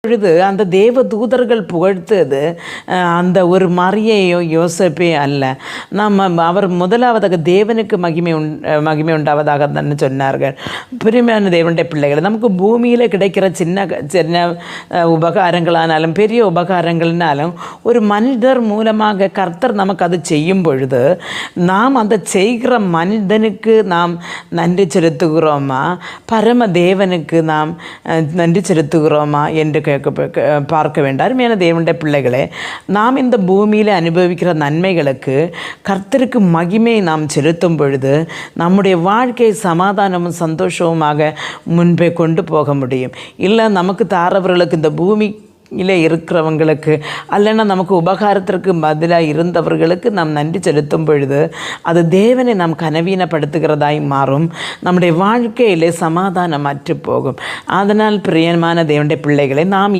பொழுது அந்த தேவ தூதர்கள் புகழ்த்தது அந்த ஒரு மரியையோ யோசேப்பையோ அல்ல. அவர் முதலாவதாக தேவனுக்கு மகிமை உண்டாவதாக தான் சொன்னார்கள். பெருமையான தேவனுடைய பிள்ளைகள், நமக்கு பூமியில் கிடைக்கிற சின்ன சின்ன உபகாரங்களானாலும் பெரிய உபகாரங்கள்னாலும் ஒரு மனிதர் மூலமாக கர்த்தர் நமக்கு அது செய்யும் பொழுது நாம் அந்த செய்கிற மனிதனுக்கு நாம் நன்றி செலுத்துகிறோமா, பரம தேவனுக்கு நாம் நன்றி செலுத்துகிறோமா என்று பார்க்க வேண்டும். அருமையான தேவனுடைய பிள்ளைகளே, நாம் இந்த பூமியில் அனுபவிக்கிற நன்மைகளுக்கு கர்த்தருக்கு மகிமை நாம் செலுத்தும் பொழுது நம்முடைய வாழ்க்கை சமாதானமும் சந்தோஷவுமாக முன்பே கொண்டு போக முடியும். இல்லை நமக்கு தாரவர்களுக்கு இந்த பூமி இருக்கிறவங்களுக்கு அல்லனா நமக்கு உபகாரத்திற்கு பதிலாக இருந்தவர்களுக்கு நாம் நன்றி செலுத்தும் பொழுது அது தேவனை நாம் கனவீனப்படுத்துகிறதாய் மாறும். நம்முடைய வாழ்க்கையிலே சமாதானம் அற்று போகும். அதனால் பிரியமான தேவனுடைய பிள்ளைகளை, நாம்